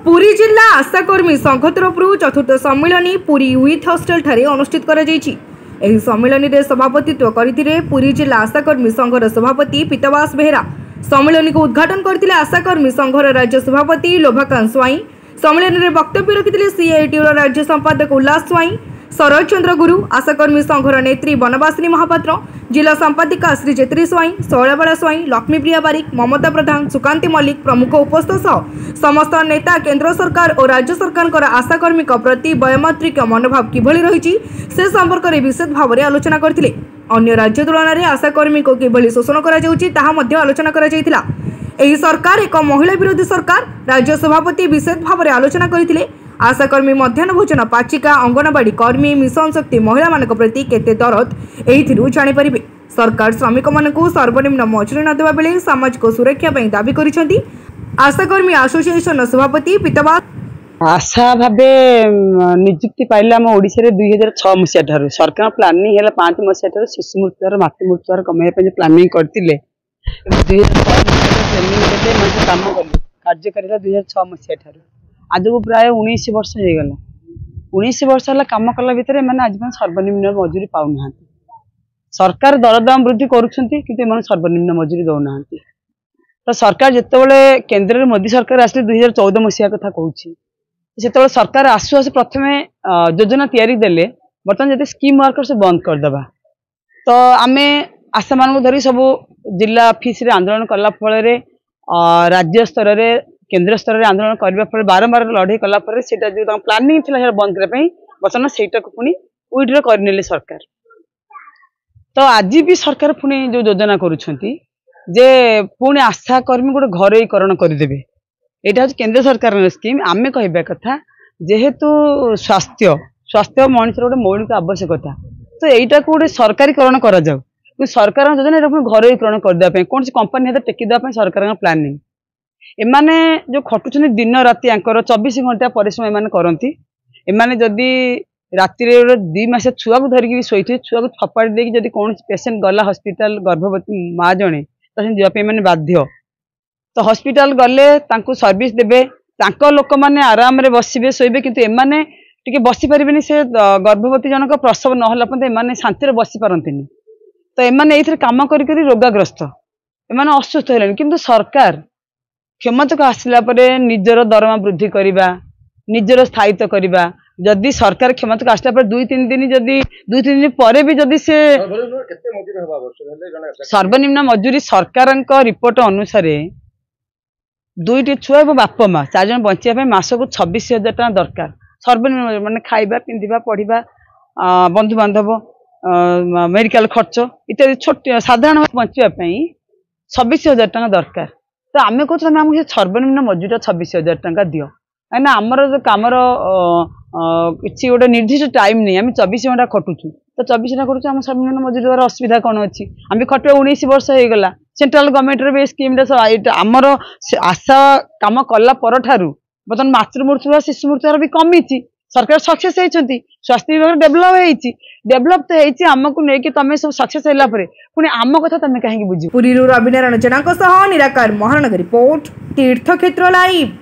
पुरी जिला आशाकर्मी संघ तरफ चतुर्थ सम्मिलन पुरी यूथ हॉस्टल ठारे अनुष्ठित कर सम्मिलन में सभापतित्व करते पुरी जिला आशाकर्मी संघर सभापति पीतवास बेहेरा। सम्मिलन को उद्घाटन करते आशाकर्मी संघर राज्य सभापति लोभाकांत स्वाई। सम्मिलन में वक्तव्य रखिते सीआईटीयूर राज्य संपादक उल्लास स्वाई, शरद चंद्र गुरु, आशाकर्मी संघर नेत्री बनवासिनी महापात्र, जिला संपादिका श्री जेत्री स्वाई, शैलबाला स्वाई, लक्ष्मीप्रिया बारिक, ममता प्रधान, सुकांती मल्लिक प्रमुख उपस्थित सह समस्त नेता केंद्र सरकार और राज्य सरकार आशाकर्मी प्रति वैयमात्रिक मनोभाव किभली रही से संपर्क में विशेष भाव में आलोचना करथिले। अन्य राज्य तुलन में आशाकर्मी को किभली शोषण करा जाउछि ताहा मध्ये आलोचना करा जायतिला। एही सरकार एक महिला विरोधी सरकार, राज्य सभापति विशेष भाव में आलोचना करथिले। आशाकर्मी मध्याह्न भोजन, पाचिका, अंगनवाड़ी कर्मी, मिशन शक्ति महिला मानक प्रति केते दरद एहिथिरु जानि परिबे। सरकार श्रमिक मानकु सर्वनिम्न मजूरी न देबा बेले सामाजिक सुरक्षा पई दाबी करिसेंती आशाकर्मी एसोसिएशन सभापति पीतवास। आशा भावे नियुक्ति पाइले आम ओडिशा रे 2006 मसीहा ठार सरकार प्लानिंग है 5 मसीहा ठार शिशु मृत्यु मातृ मृत्यु कमाइबा प्लानिंग करथिले। 2006 मसीहा ट्रेनिंग देते मैं काम कली कार्य करिला 2006 मसीहा ठार आज को प्राय 19 वर्ष हो गला। 19 वर्ष है कम कला भितर मैंने आज सर्वनिम्न मजूरी पाऊना। सरकार दरदाम वृद्धि करुँच सर्वनिम्न मजूरी दौना। तो सरकार जितेबाला केन्द्र में मोदी सरकार आसले 2014 मसीहा कथा कहूँ से सरकार आसु आसु प्रथम योजना तैयारी देले बर्तमान जब स्कीम वर्कर से बंद करदे तो आम आशा मान धरी सब जिला ऑफिस रे आंदोलन कला फल राज्य स्तर में केंद्र स्तर में आंदोलन करने फल बारंबार लड़े कला जो प्लानिंग थी बंद करने बर्तमान से पुणी विड्र करने सरकार। तो आज भी सरकार पुणी जो योजना करुँचे जे पुणी आशा कर्मी गोटे घरोईकरण करदे यहाँ हूँ केंद्र सरकार स्कीम। आमे कहवा कथा जेहेतु स्वास्थ्य स्वास्थ्य मनुष्य गोटे मौलिक आवश्यकता तो यहीटा को गोटे सरकारीकरण करा जाऊ सरकार योजना घरोईकरण करदेप कौन कंपानी हाथ टेकीदेप सरकार प्लानिंग एमाने जो खटुचंदी दिन राति 24 घंटा परिश्रम एमाने करती। एमाने जदि राति 2 मास छुआ को धरिकी भी शोथे छुआ को थपाड़ी देकी जदि कौन पेसेंट गला हॉस्पिटल गर्भवती माँ जड़े तो जावाई बाध्य तो हॉस्पिटल गले सर्विस देबे लोक मैंने आराम रे बसबे शोबे किंतु एमाने टिके बसी पारिबेनी से गर्भवती जनक प्रसव नहला पर्यंत एमाने शांति रे बसी पारंतिनी। तो एमाने एइथरे काम करी करी रोगाग्रस्त एमाने असुस्थ हेलेनी किंतु सरकार क्षमता को आसला परे निजर दरमा वृद्धि करवा निजर स्थायित्व करवा जदि सरकार क्षमता को आसला पर 2-3 दिन जदि 2-3 दिन पर भी जदि से सर्वनिम्न मजूरी सरकार रिपोर्ट अनुसार 2टी छुआ और बाप माँ 4 जन बचाई मास को 26,000 टका दरकार सर्वनिम्न माने खाइबा पिंधिबा पढ़िबा बंधु बांधव मेडिकल खर्च इत्यादि छोट साधारण बचाई 26,000 टका दरकार। तो आम कहते आमको सर्वनिम्न मजूरी 26,000 टका दियो कहीं आमर जो कमर किसी गोटे निर्दिष्ट टाइम नहीं आम 24 घंटा खटुचु तो 24 घंटा खटुचु आम सर्वनिम्न मजूरी द्वारा असुविधा कौन अच्छी आम खटे 19 वर्ष हो गला सेंट्रल गवर्नमेंट स्कीम आमर आशा कम कला पर बर्तमान मातृ मृत्यु शिशु मृत्यु भी कमी सरकार सक्सेस होती स्वास्थ्य विभाग डेभलप तो होती आमको लेकिन तुम सब सक्सेस है पुणी आम कथा तुम कहीं बुझ। पुरी रवि नारायण जेना निराकार महानगर रिपोर्ट तीर्थक्षेत्र लाइव।